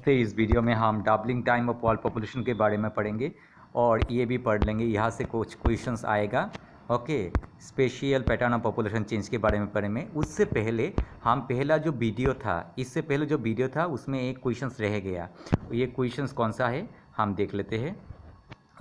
देखते हैं इस वीडियो में हम doubling time of world population के बारे में पढ़ेंगे और ये भी पढ़ लेंगे, यहाँ से कुछ क्वेश्चंस आएगा। Okay, spatial pattern of population change के बारे में पढ़ेंगे। उससे पहले हम पहला जो वीडियो था, इससे पहले जो वीडियो था उसमें एक क्वेश्चंस रह गया। ये क्वेश्चंस कौन सा है हम देख लेते हैं।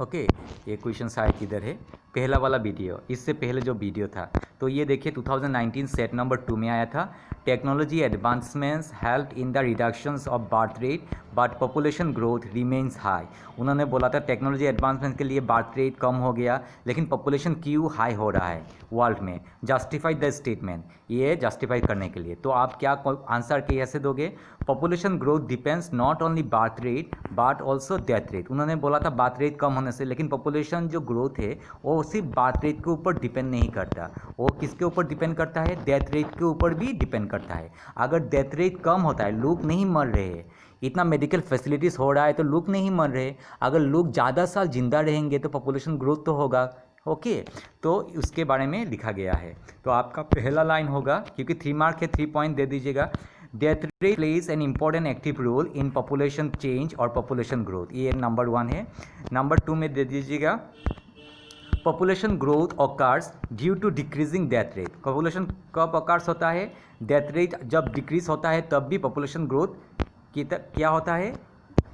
ओके, ये क्वेश्चन शायद किधर है, पहला वाला वीडियो, इससे पहले जो वीडियो था। तो ये देखिए 2019 सेट नंबर 2 में आया था, technology advancements help in the reductions of birth rate but population growth remains high. उन्होंने बोला था टेक्नोलॉजी एडवांसमेंट के लिए बर्थ रेट कम हो गया, लेकिन पॉपुलेशन क्यों हाई हो रहा है वर्ल्ड में। जस्टिफाई द स्टेटमेंट, ये जस्टिफाई करने के लिए तो आप क्या आंसर के ऐसे दोगे, population growth depends not only birth rate but also death rate. उन्होंने बोला था बर्थ रेट कम होने से, लेकिन पॉपुलेशन जो ग्रोथ है वो सिर्फ बर्थ रेट के ऊपर डिपेंड नहीं करता, वो किसके ऊपर डिपेंड करता है, डेथ रेट के ऊपर भी डिपेंड करता है। अगर डेथ रेट कम होता है, लोग नहीं मर रहे, इतना मेडिकल फैसिलिटीज़ हो रहा है तो लोग नहीं मर रहे, अगर लोग ज़्यादा साल जिंदा रहेंगे तो पॉपुलेशन ग्रोथ तो होगा। ओके, तो उसके बारे में लिखा गया है। तो आपका पहला लाइन होगा, क्योंकि 3 मार्क है 3 पॉइंट दे दीजिएगा। Death rate plays an important active role in population change और पॉपुलेशन ग्रोथ, ये नंबर 1 है। नंबर 2 में दे दीजिएगा population growth occurs due to decreasing death rate. Population कब ऑकर्स होता है, डेथ रेट जब डिक्रीज होता है तब भी पॉपुलेशन ग्रोथ क्या होता है,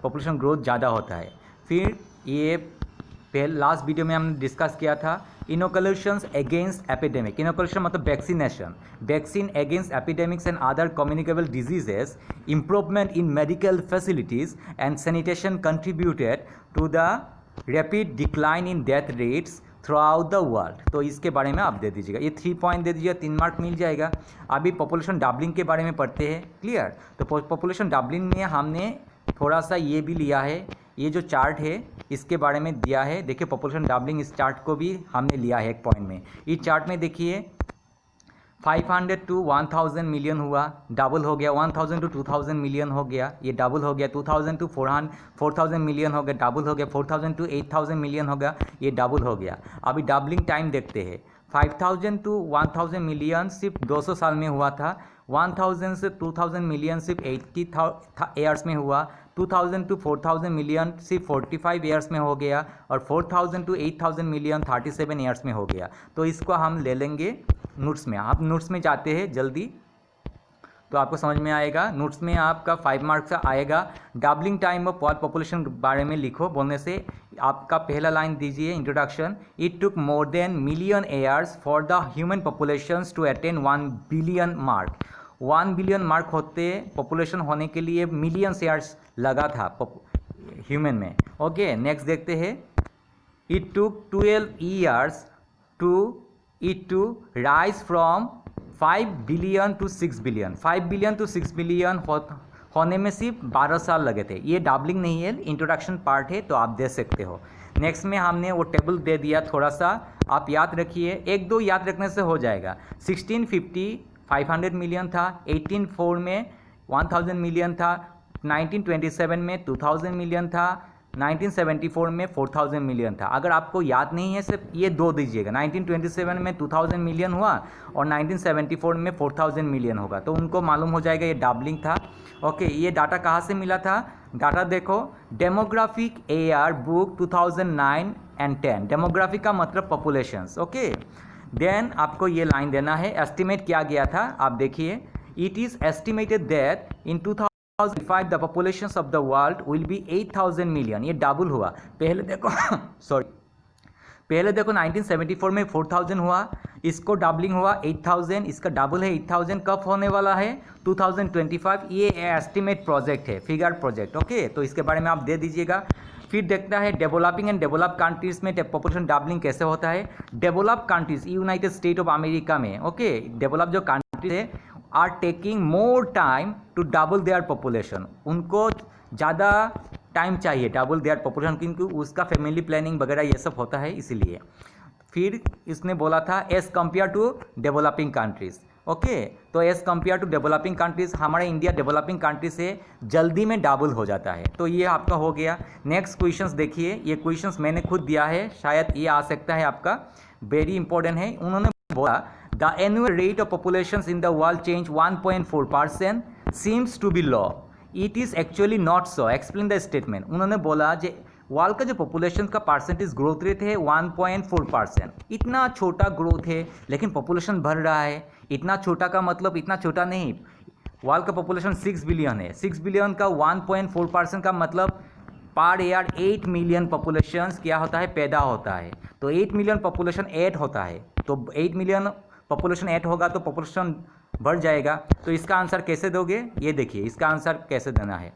पॉपुलेशन ग्रोथ ज़्यादा होता है। फिर ये लास्ट वीडियो में हमने डिस्कस किया था इनोकुलेशंस अगेंस्ट एपिडेमिक। इनोकुलेशन मतलब vaccination, vaccine against epidemics and other communicable diseases, improvement in medical facilities and sanitation contributed to the rapid decline in death rates throughout the world. तो इसके बारे में आप दे दीजिएगा, ये 3 पॉइंट दे दीजिएगा, 3 मार्क मिल जाएगा। अभी पॉपुलेशन डबलिंग के बारे में पढ़ते हैं, क्लियर। तो पॉपुलेशन डबलिंग में हमने थोड़ा सा ये भी लिया है, ये जो चार्ट है इसके बारे में दिया है। देखिए पॉपुलेशन डबलिंग, इस चार्ट को भी हमने लिया है एक पॉइंट में। इस चार्ट में देखिए 500 टू 1000 मिलियन हुआ, डबल हो गया, 1000 टू 2000 मिलियन हो गया, ये डबल हो गया, 2000 टू 4000 मिलियन हो गया, डबल हो गया, 4000 टू 8000 मिलियन हो गया, ये डबल हो गया। अभी डबलिंग टाइम देखते हैं, 5000 टू 1000 मिलियन सिर्फ 200 साल में हुआ था, 1000 से 2000 मिलियन सिर्फ 80 ईयर्स में हुआ, 2000 टू 4000 मिलियन सिर्फ 45 ईयर्स में हो गया, और 4000 टू 8000 मिलियन 37 ईयर्स में हो गया। तो इसको हम ले लेंगे नोट्स में। आप नोट्स में जाते हैं जल्दी तो आपको समझ में आएगा। नोट्स में आपका 5 मार्क्स का आएगा। Doubling time of world population बारे में लिखो बोलने से आपका पहला लाइन दीजिए introduction, it took more than million years for the human population to attain 1 billion mark. 1 billion mark होते पॉपुलेशन होने के लिए मिलियन ईयर्स लगा था ह्यूमन में। ओके, नेक्स्ट देखते हैं, it took 12 years to rise from 5 billion to 6 billion. 5 billion to 6 billion होने में सिर्फ 12 साल लगे थे। ये डबलिंग नहीं है, इंट्रोडक्शन पार्ट है, तो आप दे सकते हो। नेक्स्ट में हमने वो टेबल दे दिया, थोड़ा सा आप याद रखिए, 1-2 याद रखने से हो जाएगा। 1650 500 मिलियन था, 1804 में 1000 मिलियन था, 1927 में 2000 मिलियन था, 1974 में 4000 मिलियन था। अगर आपको याद नहीं है सिर्फ ये 2 दीजिएगा, 1927 में 2000 मिलियन हुआ और 1974 में 4000 मिलियन होगा, तो उनको मालूम हो जाएगा ये डबलिंग था। ओके, ये डाटा कहाँ से मिला था, डाटा देखो demographic AR book 2009 and 10। Demographic का मतलब पॉपुलेशंस। ओके, देन आपको ये लाइन देना है, एस्टिमेट किया गया था, आप देखिए, it is estimated that in 2005 the population of the world will be 8000 million. ये डबल हुआ, पहले देखो सॉरी, पहले देखो 1974 में 4000 हुआ, इसको डबलिंग हुआ 8000, इसका डबल है 8000, कब होने वाला है 2025। ये एस्टिमेट प्रोजेक्ट है, फिगर प्रोजेक्ट। ओके, तो इसके बारे में आप दे दीजिएगा। फिर देखता है डेवलपिंग एंड डेवलप कंट्रीज में पॉपुलेशन डबलिंग कैसे होता है। Develop countries United State of America में, ओके, डेवलप जो कंट्रीज है are taking more time to double their population. उनको ज़्यादा टाइम चाहिए डबल देयर पॉपुलेशन, क्योंकि उसका फैमिली प्लानिंग वगैरह ये सब होता है, इसीलिए। फिर इसने बोला था as compare to developing countries. Okay, तो as compare to developing countries, हमारा इंडिया डेवलपिंग कंट्री से जल्दी में डबल हो जाता है। तो ये आपका हो गया। नेक्स्ट क्वेश्चंस देखिए, ये क्वेश्चंस मैंने खुद दिया है, शायद ये आ सकता है आपका, वेरी इंपॉर्टेंट है। उन्होंने बोला the annual rate of population in the world change 1.4% seems to be low. It is actually not so, explain the statement. उन्होंने बोला जो वर्ल्ड का जो पॉपुलेशन का परसेंटेज ग्रोथ रेट है 1.4%, इतना छोटा ग्रोथ है लेकिन पॉपुलेशन बढ़ रहा है। इतना छोटा का मतलब इतना छोटा नहीं, वर्ल्ड का पॉपुलेशन 6 बिलियन है, 6 बिलियन का 1.4% का मतलब पर ईयर 8 मिलियन पॉपुलेशन क्या होता है, पैदा होता है। तो 8 मिलियन पॉपुलेशन ऐड होता है, तो 8 मिलियन पॉपुलेशन ऐड होगा तो पॉपुलेशन बढ़ जाएगा। तो इसका आंसर कैसे दोगे, ये देखिए इसका आंसर कैसे देना है।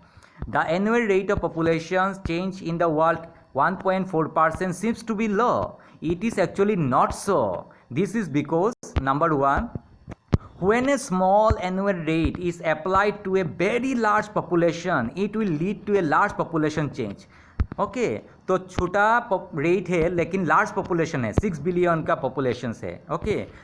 The annual rate of population change in the world 1.4% seems to be low. It is actually not so. This is because number 1, when a small annual rate is applied to a very large population, it will lead to a large population change. Okay तो छोटा rate है लेकिन large population है, 6 billion का population है। Okay